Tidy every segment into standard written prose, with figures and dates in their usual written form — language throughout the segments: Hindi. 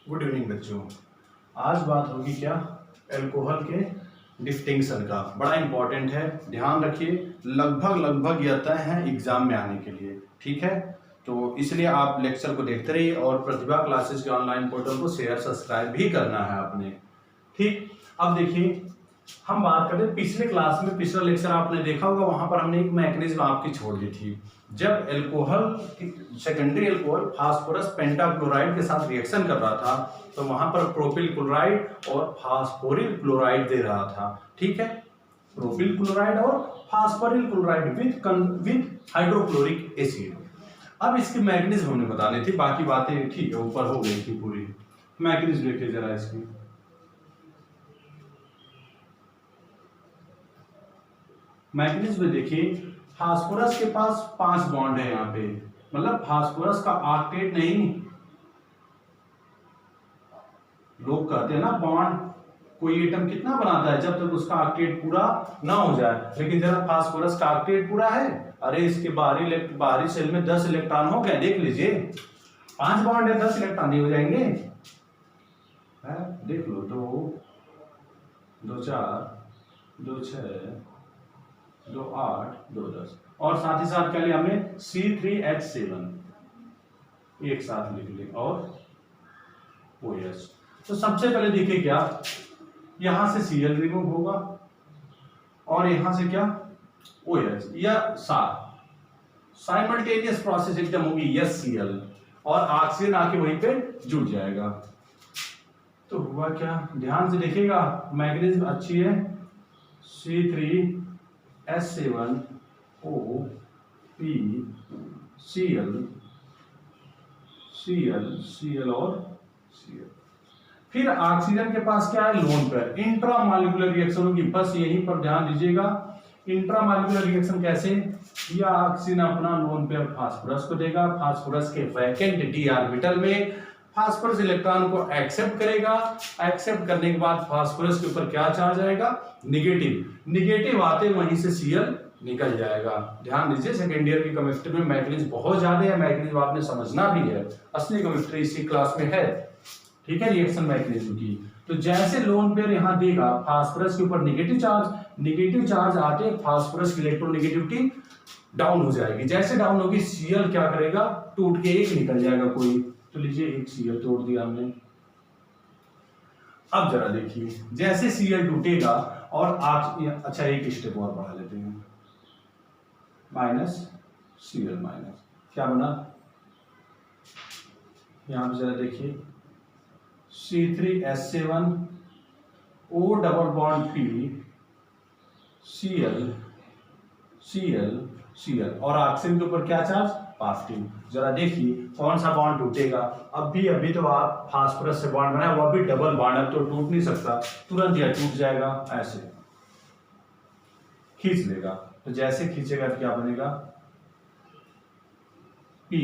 गुड इवनिंग बच्चों। आज बात होगी क्या, अल्कोहल के डिस्टिंक्शन का। बड़ा इंपॉर्टेंट है, ध्यान रखिए। लगभग यह तय है एग्जाम में आने के लिए, ठीक है। तो इसलिए आप लेक्चर को देखते रहिए और प्रतिभा क्लासेस के ऑनलाइन पोर्टल को शेयर सब्सक्राइब भी करना है आपने, ठीक। अब देखिए, हम बात करें पिछले क्लास में, पिछला लेक्चर आपने देखा होगा, वहां पर हमने एक मैकेनिज्म आपकी छोड़ दी थी। जब alcohol, secondary alcohol phosphorus pentachloride के साथ रिएक्शन कर रहा था, तो वहां पर प्रोपिल क्लोराइड और फास्फोरिल क्लोराइड दे रहा था, ठीक है। प्रोपिल क्लोराइड और फास्फोरिल क्लोराइड विद हाइड्रोक्लोरिक एसिड। अब इसकी मैकेनिज्म हमने बतानी थी, बाकी बातें ठीक है ऊपर हो गई थी पूरी। मैकेनिज्म देखिए जरा इसकी। मैकेनिज्म में देखिए, फास्फोरस के पास 5 बॉन्ड है यहाँ पे, मतलब फास्फोरस का ऑक्टेट नहीं। लोग कहते हैं ना बॉन्ड कोई एटम कितना बनाता है जब तक उसका ऑक्टेट पूरा ना हो जाए, लेकिन जरा फास्फोरस का ऑक्टेट पूरा है। अरे इसके बाहरी सेल में 10 इलेक्ट्रॉन हो गए, देख लीजिए। 5 बॉन्ड है, 10 इलेक्ट्रॉन नहीं हो जाएंगे है? देख लो, 2 4 2 6 2 8 2 10, और साथ ही साथ क्या लिया हमने, C3H7 एक साथ लिख ले, और OH। तो सबसे पहले देखिए क्या, यहां से Cl रिमूव होगा और यहां से क्या, OH। या साइमल्टेनियस प्रोसेस एकदम होगी, HCl, और ऑक्सीजन आके वहीं पे जुड़ जाएगा। तो हुआ क्या, ध्यान से देखिएगा, मैग्नीशियम अच्छी है, C3H7O P Cl और Cl। फिर ऑक्सीजन के पास क्या है, लोन पेयर। इंट्रामॉलिक्यूलर रिएक्शन होगी, बस यहीं पर ध्यान दीजिएगा। इंट्रामॉलिक्यूलर रिएक्शन कैसे, या ऑक्सीजन अपना लोन पेयर फास्फोरस को देगा, फास्फोरस के वैकेंट डी ऑर्बिटल में फास्फोरस इलेक्ट्रॉन को एक्सेप्ट करेगा। एक्सेप्ट करने के बाद फास्फोरस के ऊपर क्या चार्ज आएगा, निगेटिव आते वहीं से Cl निकल जाएगा। ध्यान दीजिए, सेकेंड ईयर की केमिस्ट्री में मैग्नीशियम बहुत ज्यादा है, मैग्नीशियम आपने समझना भी है, असली केमिस्ट्री इसी क्लास में है, ठीक है, रिएक्शन मैकेनिज्म की। तो जैसे लोन पेयर यहां देगा, फास्फोरस के ऊपर निगेटिव चार्ज आते फास्फोरस की इलेक्ट्रोनेगेटिविटी डाउन हो जाएगी। जैसे डाउन होगी, Cl क्या करेगा, टूट के एक निकल जाएगा कोई। तो लीजिए, एक Cl तोड़ दिया हमने। अब जरा देखिए, जैसे Cl टूटेगा और अच्छा एक स्टेप और बढ़ा लेते हैं, -Cl माइनस क्या बना, यहां पे जरा देखिए, C3H7O double bond P Cl और ऑक्सीजन के ऊपर क्या चार्ज, पॉजिटिव। जरा देखिए कौन सा बॉन्ड टूटेगा। अभी तो आप फास्फोरस से बॉन्ड बनाया, वो भी डबल बॉन्ड, अब तो टूट नहीं सकता, तुरंत यह टूट जाएगा, ऐसे खींच लेगा। तो जैसे खींचेगा तो क्या बनेगा, P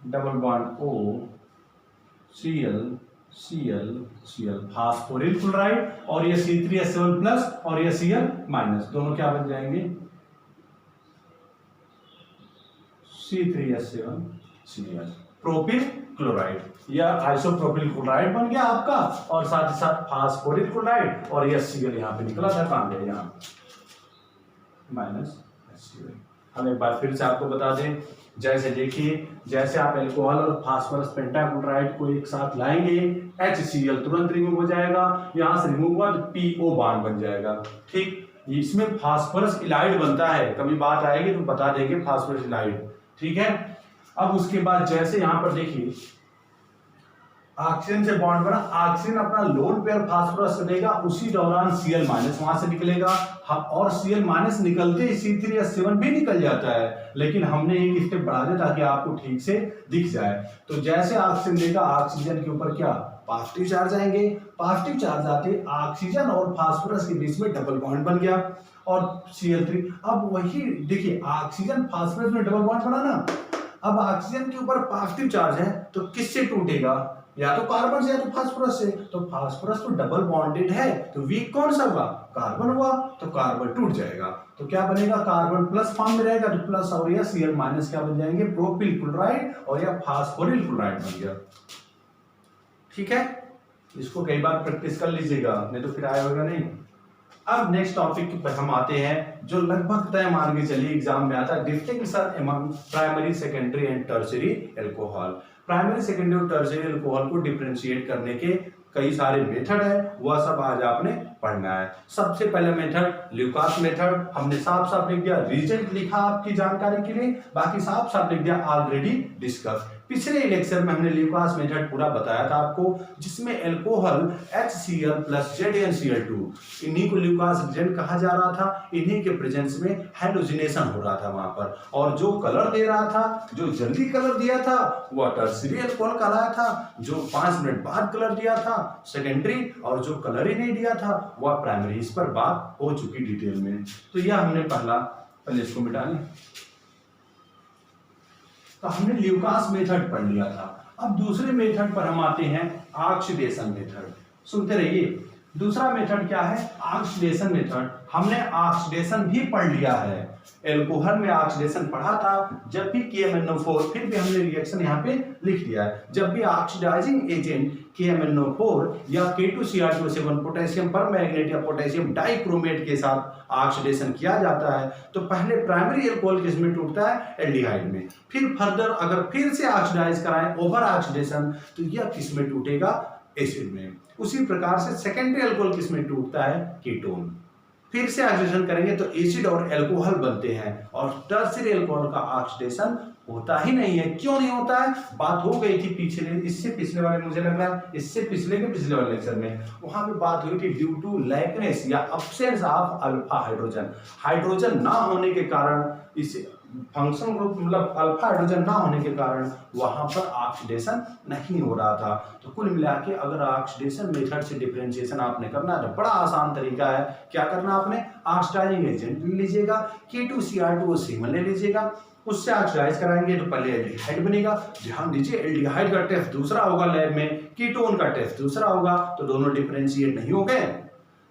double bond O Cl phosphoryl chloride, और ये C3H7 प्लस और ये Cl माइनस, दोनों क्या बन जाएंगे, C3H7Cl प्रोपिल क्लोराइड, या आइसोप्रोपिल क्लोराइड बन गया आपका, और साथ ही साथ फास्फोरिल क्लोराइड, और ये Cl यहां पे निकला था, कहां गया, यहां -Cl। हम एक बार फिर से आपको बता दें, जैसे देखिए, जैसे आप अल्कोहल और फास्फोरस पेंटाक्लोराइड को एक साथ लाएंगे, HCl तुरंत रिमूव हो जाएगा, यहां से रिमूव हुआ तो PO बॉन्ड बन जाएगा, ठीक। इसमें फास्फोरस इलाइड बनता है, कभी बात आएगी तो बता देंगे फास्फोरस इलाइड, ठीक है। अब उसके बाद जैसे यहां पर देखिए, ऑक्सीजन से बॉन्ड बना, ऑक्सीजन अपना लोन पेयर फास्फोरस से देगा, उसी दौरान Cl माइनस वहां से निकलेगा, और Cl माइनस निकलते ही C3H7 भी निकल जाता है, लेकिन हमने एक स्टेप बढ़ा दिया ताकि आपको ठीक से दिख जाए। तो जैसे ऑक्सीजन देगा, ऑक्सीजन के ऊपर क्या, पॉजिटिव चार्ज आएंगे, पॉजिटिव चार्ज आते ऑक्सीजन और फास्फोरस के बीच में डबल बॉन्ड बन गया, और Cl3। अब वही देखिए, ऑक्सीजन फास्फोरस में डबल बॉन्ड बना ना, अब ऑक्सीजन के ऊपर पॉजिटिव चार्ज है, तो किससे टूटेगा, या तो कार्बन से या तो फास्फोरस से। तो फास्फोरस तो डबल बॉन्डेड है, तो वीक कौन सा हुआ, कार्बन हुआ, तो कार्बन टूट जाएगा। तो क्या बनेगा, कार्बन प्लस फॉर्म में रहेगा, तो प्लस, और या Cl माइनस क्या बन जाएंगे, प्रोपिल क्लोराइड और या फास्फोरिल क्लोराइड बन गया, ठीक है। इसको कई बार प्रैक्टिस कर लीजिएगा, नहीं तो फिर आएगा नहीं। अब नेक्स्ट टॉपिक पर हम आते हैं जो लगभग तय मान के चलिए एग्जाम में आता है, distinction among primary secondary and tertiary alcohol. Primary secondary और टर्शियरी अल्कोहल को डिफरेंशिएट करने के कई सारे मेथड है, वह सब आज आपने पढ़ना है। सबसे पहले मेथड ल्यूकास मेथड, हमने साफ साफ लिख दिया, रीजेंट लिखा आपकी जानकारी के लिए, बाकी साफ साफ लिख दिया ऑलरेडी डिस्कस। पिछले लेक्चर में हमने ल्यूकास मेथड पूरा बताया था आपको, जिसमें अल्कोहल HCl प्लस ZnCl2, इन्हीं को ल्यूकास एजेंट कहा जा रहा था। इन्हीं के प्रेजेंस में हाइड्रोजनेशन हो रहा था वहां पर, और जो कलर दे रहा था, जो जल्दी कलर दिया था वह टर्शियरी अल्कोहल कहलाया था, जो 5 मिनट बाद कलर दिया था सेकेंडरी, और जो कलर ही नहीं दिया था वह प्राइमरी। इस पर बात हो चुकी डिटेल में। तो यह हमने पहले इसको मिटा लें। तो हमने ल्यूकास मेथड पढ़ लिया था। अब दूसरे मेथड पर हम आते हैं, ऑक्सीडेशन मेथड। सुनते रहिए। दूसरा मेथड क्या है? Oxidation method. हमने ऑक्सीडेशन भी पढ़ लिया है, एल्कोहल में ऑक्सीडेशन पढ़ा था। जब भी KMnO4, फिर भी हमने रिएक्शन यहाँ पे लिख दिया है, जब भी ऑक्सीडाइजिंग एजेंट KMnO4 या K2Cr2O7 पोटेशियम परमैंगनेट या पोटेशियम डाइक्रोमेट के साथ ऑक्सीडेशन किया जाता है, तो पहले प्राइमरी अल्कोहल किस में टूटता है? एल्डिहाइड में। फिर फर्दर अगर फिर से ऑक्सीडाइज कराएं ओवर ऑक्सीडेशन, तो यह किस में टूटेगा? एसिड में। उसी प्रकार से सेकेंडरी अल्कोहल किस में टूटता है? कीटोन। फिर से ऑक्सीडेशन करेंगे तो एसिड और अल्कोहल बनते हैं, और टर्शियरी अल्कोहल का ऑक्सीडेशन होता ही नहीं है। क्यों नहीं होता है? बात हो गई थी इससे पिछले वाले, मुझे लग रहा है इससे पिछले के पिछले वाले लेक्चर में, वहां पे बात हुई थी ड्यू टू लैकनेस या absence of alpha hydrogen. Hydrogen ना होने के कारण, इस फंक्शन ग्रुप मतलब अल्फा हाइड्रोजन ना होने के कारण वहां पर ऑक्सीडेशन नहीं हो रहा था। तो कुल मिला के अगर ऑक्सीडेशन मेथड से डिफरेंशिएशन आपने करना है तो बड़ा आसान तरीका है। क्या करना आपने? ऑक्सीडाइजिंग एजेंट ले लीजिएगा, K2Cr2O7 ले लीजिएगा, उससे ऑक्सीडाइज कराएंगे तो पहले एल्डिहाइड बनेगा। ध्यान दीजिए, एल्डिहाइड का टेस्ट दूसरा होगा लैब में, कीटोन का टेस्ट दूसरा होगा, तो दोनों डिफरेंशिएट नहीं हो गए,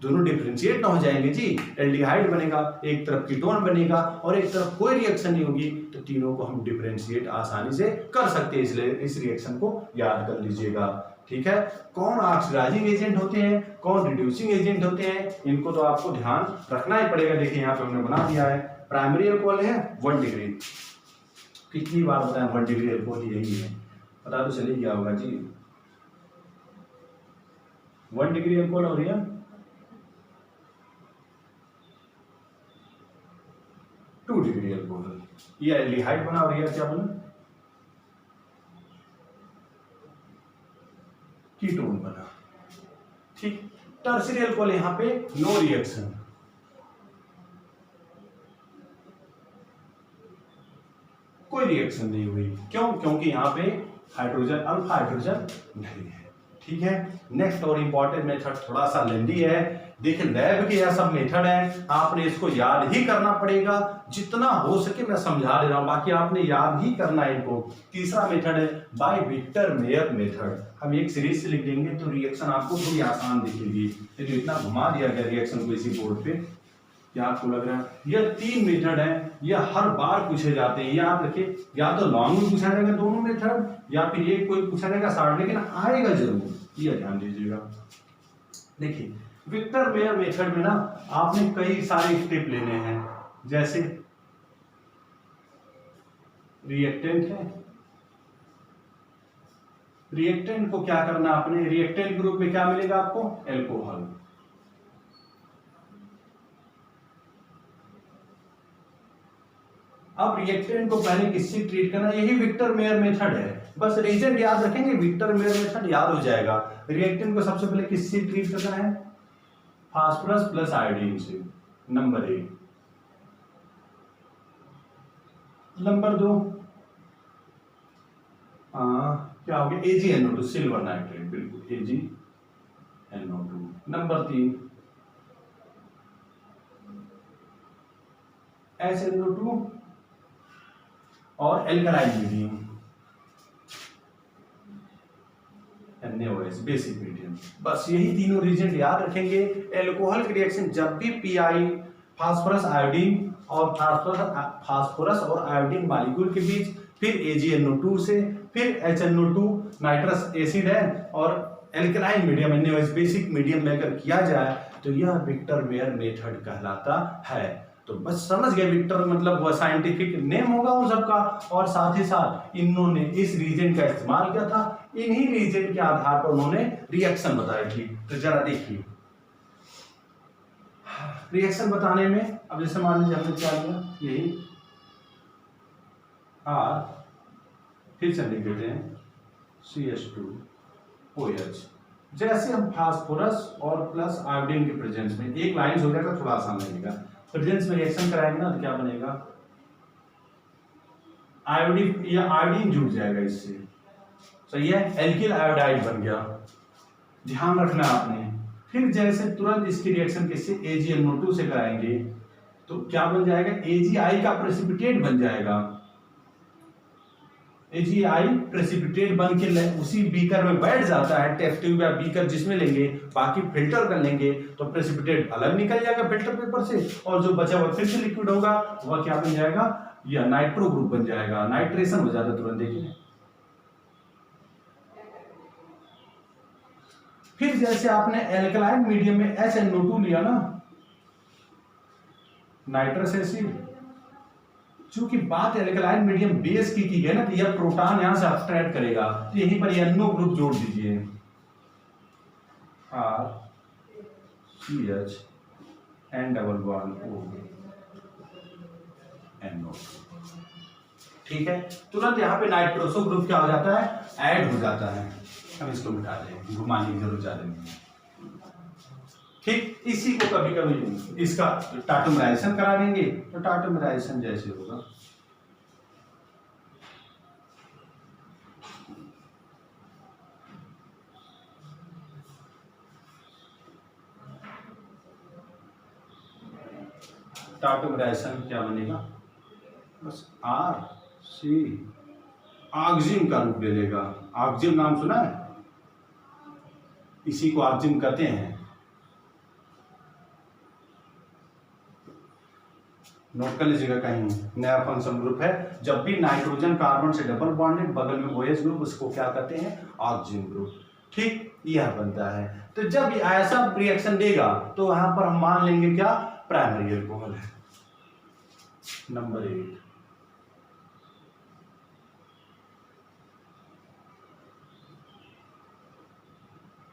दोनों डिफरेंशिएट ना हो जाएंगे जी। एल्डिहाइड बनेगा, एक तरफ कीटोन बनेगा और एक तरफ कोई रिएक्शन नहीं होगी, तो तीनों को हम डिफरेंशिएट आसानी से कर सकते हैं। इसलिए इस रिएक्शन को याद कर लीजिएगा, ठीक है। कौन ऑक्सीडाइजिंग एजेंट होते हैं, कौन रिड्यूसिंग एजेंट होते हैं, इनको तो आपको ध्यान रखना ही पड़ेगा। देखिए यहाँ पे हमने बना दिया है, प्राइमरी अल्कोहल है 1 डिग्री, कितनी बार बताएं 1 डिग्री अल्कोहल यही है, पता तो चलिए क्या होगा जी। 1 डिग्री अल्कोहल हो रही है 2 डिग्री अल्कोहल, ये एल्डिहाइड बना और यह क्या बना? कीटोन बना, ठीक। टर्शियरी अल्कोहल यहाँ पे नो रिएक्शन, कोई रिएक्शन नहीं हुई। क्यों? क्योंकि यहाँ पे हाइड्रोजन, अल्फा हाइड्रोजन नहीं है, ठीक है। नेक्स्ट और इंपॉर्टेंट मेथड थोड़ा सा लेंदी है। देखिए लैब के यह सब मेथड है, आपने इसको याद ही करना पड़ेगा, जितना हो सके मैं समझा दे रहा हूं, बाकी आपने याद ही करना है इनको। तीसरा मेथड है बाय विक्टर मेयर मेथड। हम एक सीरीज से लिख देंगे तो रिएक्शन आपको थोड़ी आसान दिखेगी। तो इतना घुमा दिया गया रिएक्शन को इसी बोर्ड पे, क्या आपको लग रहा है? यह 3 मेथड है, यह हर बार पूछे जाते हैं, याद रखिए। या तो लॉन्ग में पूछा जाएगा दोनों मेथड, या फिर ये कोई पूछा जाएगा शॉर्ट, लेकिन आएगा जरूर, यह ध्यान दीजिएगा। देखिए विक्टर मेयर मेथड में ना आपने कई सारे स्टेप लेने हैं, जैसे रिएक्टेंट है, रिएक्टेंट को क्या करना आपने? रिएक्टेंट ग्रुप में क्या मिलेगा आपको? एल्कोहल। अब रिएक्टेंट को पहले किससे ट्रीट करना, यही विक्टर मेयर मेथड है। बस रीजन याद रखेंगे, विक्टर मेयर मेथड याद हो जाएगा। रिएक्टेंट को सबसे पहले किससे ट्रीट करना है? फास्फोरस प्लस आयोडीन से, नंबर 1। नंबर 2 क्या हो गया? AgNO2, सिल्वर नाइट्रेट, बिल्कुल AgNO2। नंबर 3 SnO2 और alkaline medium NaOH, basic medium. बस यही तीनों रीजन याद रखेंगे। एल्कोहल की रिएक्शन जब भी Pi फास्फोरस आयोडीन और फास्फोरस और आयोडीन मॉलिक्यूल के बीच, फिर AgNO2 से, फिर HNO2 नाइट्रस एसिड है और alkaline medium NaOH basic medium में अगर किया जाए तो यह विक्टर मेयर मेथड कहलाता है। तो बस समझ गए, विक्टर मतलब वह साइंटिफिक नेम होगा उन सबका, और साथ ही साथ इन्होंने इस रीजन का इस्तेमाल किया था, इन्हीं रीजन के आधार पर उन्होंने रिएक्शन बताई थी। तो जरा देखिए रिएक्शन बताने में, अब जैसे मान लीजिए हमने क्या लिया, यही R फिर से लिख देते हैं CH2OH। जैसे हम फास्फोरस और प्लस आयोडीन के प्रेजेंस में, एक लाइन हो जाएगा थोड़ा आसान लगेगा, प्रेजेंस में रिएक्शन कराएंगे ना तो क्या बनेगा, आयोडीन या आयोडीन जुड़ जाएगा इससे, सही है, एल्किल आयोडाइड बन गया, ध्यान रखना आपने। फिर जैसे तुरंत इसकी रिएक्शन किससे, AgNO2 से कराएंगे तो क्या बन जाएगा, AgI का प्रेसिपिटेट बन जाएगा, AgI प्रेसिपिटेट बन के उसी बीकर में बैठ जाता है, टेस्ट ट्यूब या बीकर जिसमें लेंगे, बाकी फिल्टर कर लेंगे तो प्रेसिपिटेट अलग निकल जाएगा फिल्टर पेपर से, और जो बचा हुआ फिर से लिक्विड होगा वह क्या बन जाएगा, यह नाइट्रो ग्रुप बन जाएगा, नाइट्रेशन हो जाता है तुरंत। देखिए फिर जैसे आपने एल्कलाइन मीडियम में HNO2 लिया ना, नाइट्रस एसिड, चूंकि बात एल्कलाइन मीडियम बेस की गई ना, तो यह प्रोटॉन यहां से सब्सट्रैक्ट करेगा, तो यहीं पर NO ग्रुप जोड़ दीजिए, RCH N=O NO। ठीक है, तुरंत यहाँ पे नाइट्रोसो ग्रुप क्या हो जाता है, ऐड हो जाता है। हम इसको मिटा दें, घुमाने की जरूरत ज्यादा नहीं। ठीक, इसी को कभी कभी इसका टाटोमराइजेशन करा देंगे तो टाटोमराइजेशन जैसे होगा, टाटोमराइजेशन क्या बनेगा, बस RC ऑक्जिन का रूप ले लेगा। ऑक्जिन नाम सुना है, इसी को ऑक्जिन कहते हैं। नोट कर लीजिएगा, कहीं नया फंक्शन ग्रुप है, जब भी नाइट्रोजन कार्बन से डबल बॉन्डेड बगल में OH ग्रुप, उसको क्या कहते हैं, ऑक्जिन ग्रुप। ठीक, यह बनता है। तो जब ऐसा रिएक्शन देगा तो वहां पर हम मान लेंगे क्या, प्राइमरी अल्कोहल है, नंबर 8।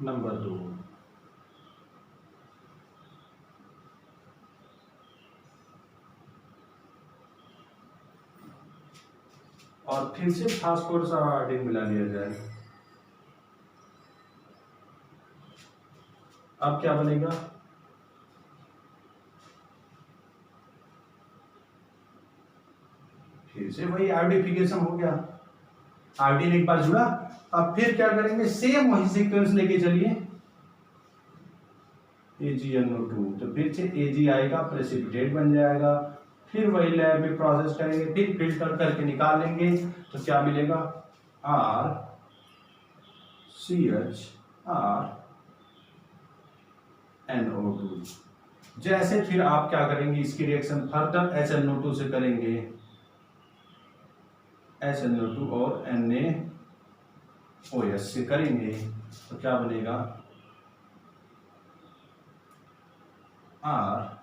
नंबर 2, और फिर से फास्फोरस और आयोडीन मिला लिया जाए, अब क्या बनेगा, फिर से वही आयोडिफिकेशन हो गया, आयोडीन एक बार जुड़ा। अब फिर क्या करेंगे, सेम वही सीक्वेंस लेके चलिए, AgNO2, तो फिर से AgI का प्रेसिपिटेट बन जाएगा, फिर वही लैब में प्रोसेस करेंगे, फिर फिल्टर करके निकाल लेंगे तो क्या मिलेगा, RCHRNO2। जैसे फिर आप क्या करेंगे, इसकी रिएक्शन फर्दर HNO2 से करेंगे, HNO2 और NaOH से करेंगे तो क्या बनेगा, R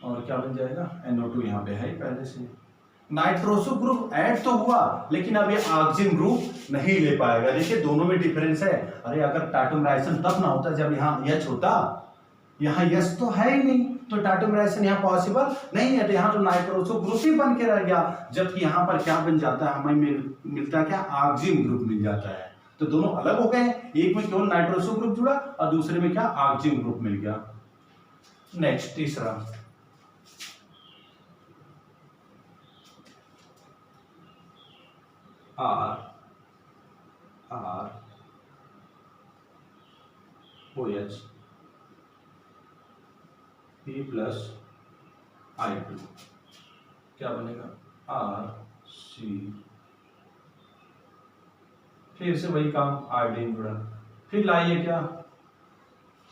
और क्या बन जाएगा, NO2 यहाँ पे है ही पहले से। नाइट्रोसो ग्रुप ऐड तो हुआ, लेकिन अब ये ऑक्सिजन ग्रुप नहीं ले पाएगा। देखिए दोनों में डिफरेंस है। अरे अगर टाटोमराइजेशन तब ना होता जब यहाँ H होता, यहाँ H तो है ही नहीं, तो टाटोमराइजेशन यहाँ पॉसिबल नहीं है, तो यहाँ तो नाइट्रोसो ग्रुप ही बन के रह गया। जबकि यहाँ पर क्या बन जाता है, हमें मिलता है क्या, ऑक्सिजन ग्रुप मिल जाता है। तो दोनों अलग हो गए, एक में केवल नाइट्रोसो ग्रुप जुड़ा और दूसरे में क्या, ऑक्सिजन ग्रुप मिल गया। नेक्स्ट तीसरा, R OH P plus I2 क्या बनेगा, RC, फिर से वही काम, आयोडीन जुड़ा, फिर लाइए क्या,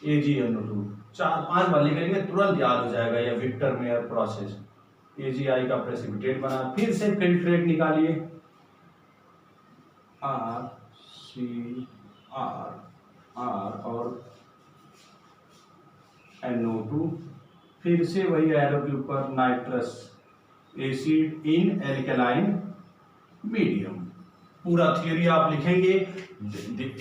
AgNO2, 4-5 वाले करेंगे तुरंत याद हो जाएगा, या विक्टर मेयर प्रोसेस। AgI का प्रेसिपिटेट बना। फिर से फिल्ट्रेट निकालिए, RCr और NO2, फिर से वही एरो के ऊपर nitrous acid in alkaline medium. पूरा थियरी आप लिखेंगे,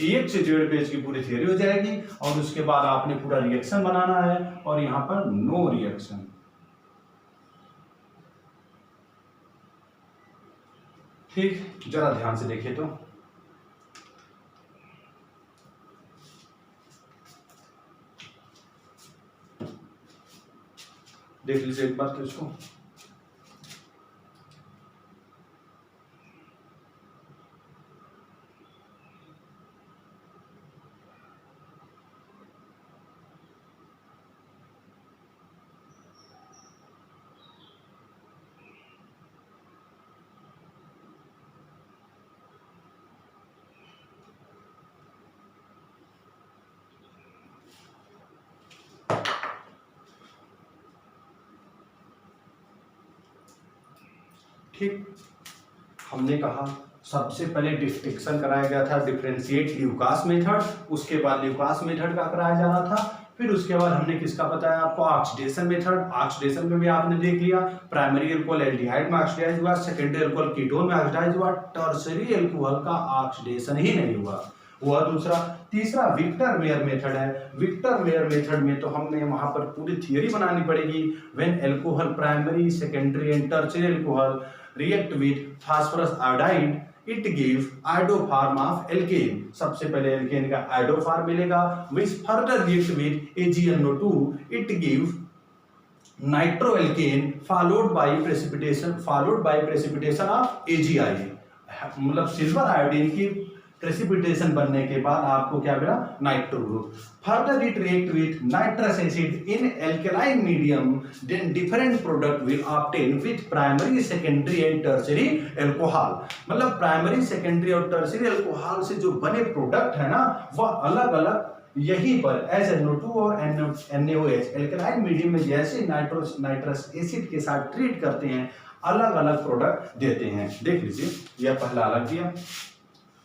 1 से 1.5 पेज की पूरी थियरी हो जाएगी, और उसके बाद आपने पूरा रिएक्शन बनाना है, और यहां पर नो रिएक्शन। ठीक, जरा ध्यान से देखिए तो देख लीजिए एक बार तो इसको। ठीक, हमने कहा सबसे पहले डिस्टिंक्शन कराया गया था डिफरेंशिएट ल्यूकास मेथड, उसके बाद ल्यूकास मेथड का कराया जाना था, फिर उसके बाद हमने किसका बताया आपको, ऑक्सीडेशन मेथड। ऑक्सीडेशन में भी आपने देख लिया, प्राइमरी अल्कोहल एल्डिहाइड में ऑक्सीडाइज हुआ, सेकेंडरी अल्कोहल कीटोन में ऑक्सीडाइज हुआ, टर्शियरी अल्कोहल का ऑक्सीडेशन ही नहीं हुआ, वह दूसरा। तीसरा विक्टर मेयर मेथड है। विक्टर मेयर मेथड में तो हमने वहां पर पूरी थियरी बनानी पड़ेगी। When alcohol primary secondary and tertiary alcohol react with phosphorus iodide it give iodoform of alkane। सबसे पहले एल्केन का आयोडोफॉर्म मिलेगा, which further react with AgNO2 it give nitroalkane followed by precipitation of AgI। मतलब सिल्वर आयोडीन की प्रेसिपिटेशन बनने के बाद आपको क्या मिला, nitro group. Further it react with nitrous acid in alkaline medium, then different product will obtain with primary secondary and tertiary alcohol. मतलब प्राइमरी सेकेंडरी और टर्शियरी अल्कोहल से जो बने प्रोडक्ट है ना, वह अलग अलग यहीं पर SnO2 और NaOH एल्कलाइन मीडियम में जैसे नाइट्रस एसिड के साथ ट्रीट करते हैं, अलग अलग प्रोडक्ट देते हैं। देख लीजिए, यह पहला अलग दिया,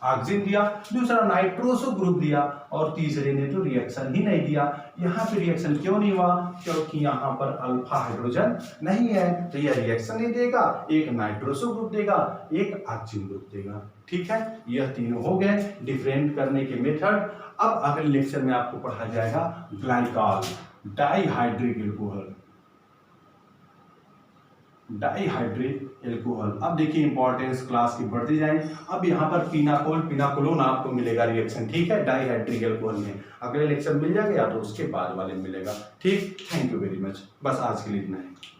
ऑक्सीजन दिया, दूसरा नाइट्रोसो ग्रुप दिया, और तीसरे ने तो रिएक्शन ही नहीं दिया। यहाँ पे रिएक्शन क्यों नहीं हुआ, क्योंकि यहाँ पर अल्फा हाइड्रोजन नहीं है, तो यह रिएक्शन नहीं देगा, एक नाइट्रोसो ग्रुप देगा, एक ऑक्सीजन ग्रुप देगा। ठीक है, यह तीनों हो गए डिफरेंट करने के मेथड। अब अगले लेक्चर में आपको पढ़ा जाएगा glycol, dihydric alcohol, dihydrate alcohol. अब देखिए इंपॉर्टेंस क्लास की बढ़ती जाए। अब यहाँ पर पिनाकोल पिनाकोलोन आपको मिलेगा रिएक्शन, ठीक है, डाइहाइड्रिक एल्कोहल में। अगले लेक्चर मिल जाएगा या तो उसके बाद वाले मिलेगा। ठीक, थैंक यू वेरी मच। बस आज के लिए इतना है।